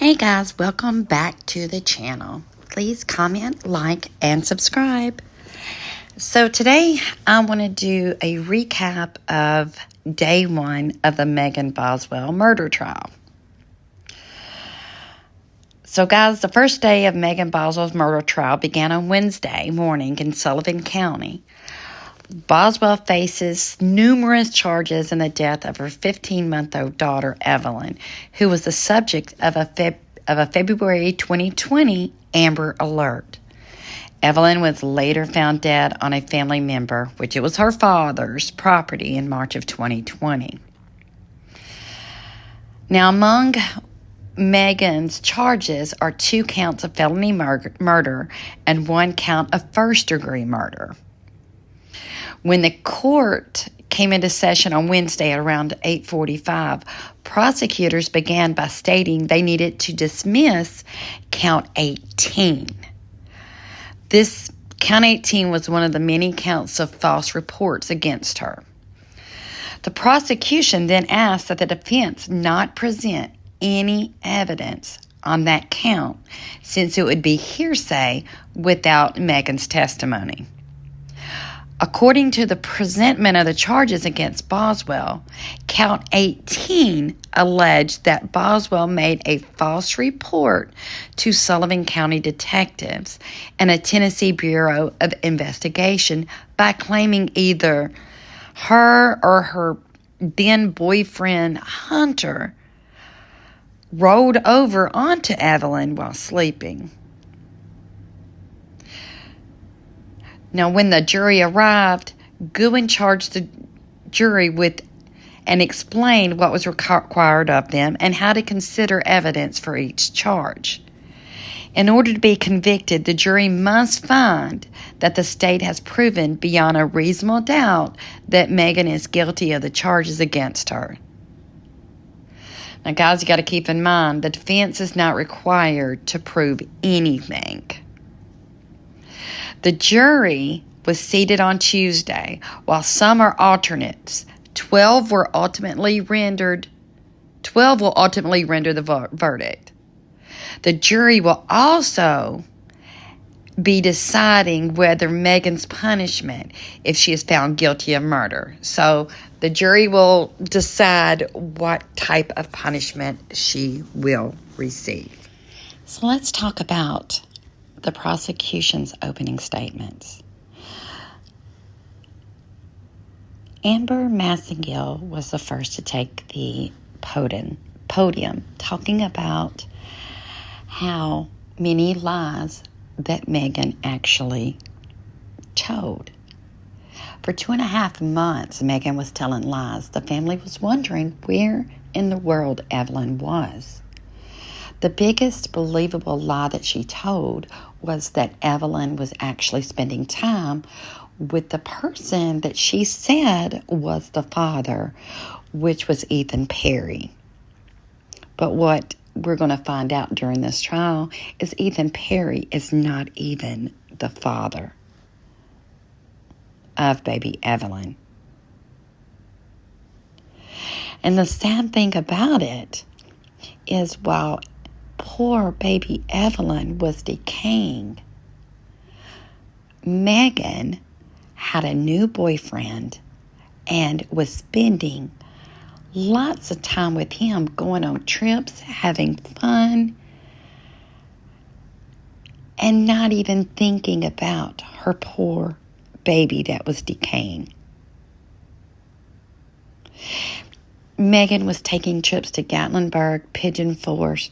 Hey guys, welcome back to the channel. Please comment, like, and subscribe. So today I want to do a recap of day one of the Megan Boswell murder trial. So guys, the first day of Megan Boswell's murder trial began on Wednesday morning in Sullivan County. Boswell faces numerous charges in the death of her 15-month-old daughter, Evelyn, who was the subject of a February 2020 Amber Alert. Evelyn was later found dead on a family member, which it was her father's, property in March of 2020. Now, among Megan's charges are 2 counts of felony murder and 1 count of first-degree murder. When the court came into session on Wednesday at around 8:45, prosecutors began by stating they needed to dismiss count 18. This count 18 was one of the many counts of false reports against her. The prosecution then asked that the defense not present any evidence on that count, since it would be hearsay without Megan's testimony. According to the presentment of the charges against Boswell, count 18 alleged that Boswell made a false report to Sullivan County detectives and a Tennessee Bureau of Investigation by claiming either her or her then boyfriend Hunter rolled over onto Evelyn while sleeping. Now, when the jury arrived, Goodwin charged the jury with and explained what was required of them and how to consider evidence for each charge. In order to be convicted, the jury must find that the state has proven beyond a reasonable doubt that Megan is guilty of the charges against her. Now, guys, you got to keep in mind, the defense is not required to prove anything. The jury was seated on Tuesday, while some are alternates. 12 will ultimately render the verdict. The jury will also be deciding whether Megan's punishment, if she is found guilty of murder. So the jury will decide what type of punishment she will receive. So let's talk about the prosecution's opening statements. Amber Massengill was the first to take the podium, talking about how many lies that Megan actually told. For 2.5 months, Megan was telling lies. The family was wondering where in the world Evelyn was. The biggest believable lie that she told was that Evelyn was actually spending time with the person that she said was the father, which was Ethan Perry. But what we're going to find out during this trial is Ethan Perry is not even the father of baby Evelyn. And the sad thing about it is, while poor baby Evelyn was decaying, Megan had a new boyfriend and was spending lots of time with him, going on trips, having fun, and not even thinking about her poor baby that was decaying. Megan was taking trips to Gatlinburg, Pigeon Forge,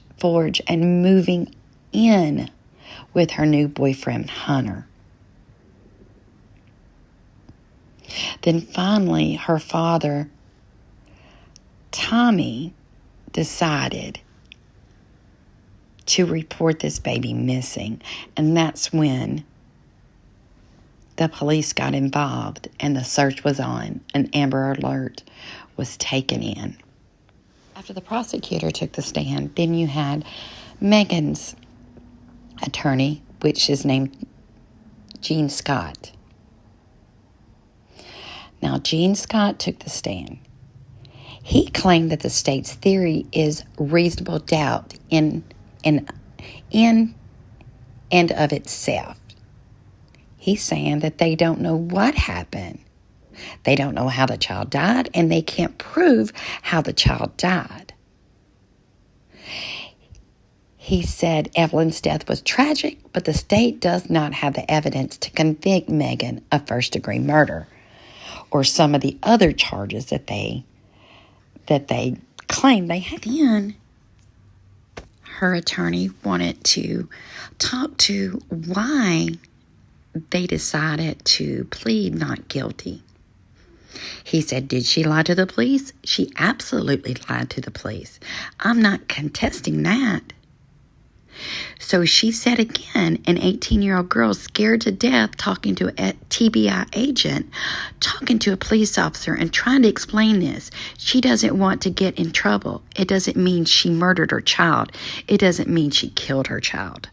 and moving in with her new boyfriend, Hunter. Then finally, her father, Tommy, decided to report this baby missing. And that's when the police got involved and the search was on. An Amber Alert was taken in. After the prosecutor took the stand, then you had Megan's attorney, which is named Gene Scott. Now, Gene Scott took the stand. He claimed that the state's theory is reasonable doubt in in and of itself. He's saying that they don't know what happened. They don't know how the child died, and they can't prove how the child died. He said Evelyn's death was tragic, but the state does not have the evidence to convict Megan of first-degree murder or some of the other charges that they claim they had. Then her attorney wanted to talk to why they decided to plead not guilty. He said, did she lie to the police? She absolutely lied to the police. I'm not contesting that. So she said again, an 18-year-old girl scared to death talking to a TBI agent, talking to a police officer and trying to explain this. She doesn't want to get in trouble. It doesn't mean she murdered her child. It doesn't mean she killed her child.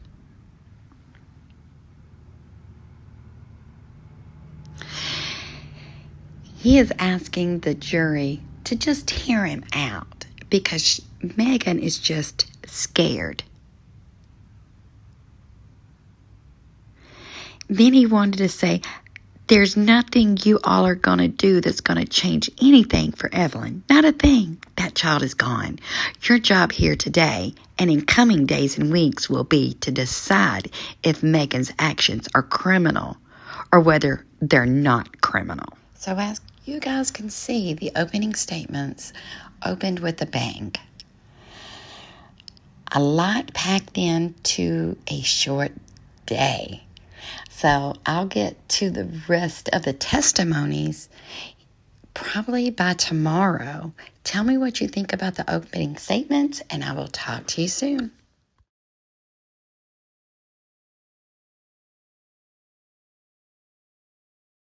He is asking the jury to just hear him out because Megan is just scared. Then he wanted to say, there's nothing you all are going to do that's going to change anything for Evelyn. Not a thing. That child is gone. Your job here today and in coming days and weeks will be to decide if Megan's actions are criminal or whether they're not criminal. So as you guys can see, the opening statements opened with a bang. A lot packed into a short day. So I'll get to the rest of the testimonies probably by tomorrow. Tell me what you think about the opening statements, and I will talk to you soon.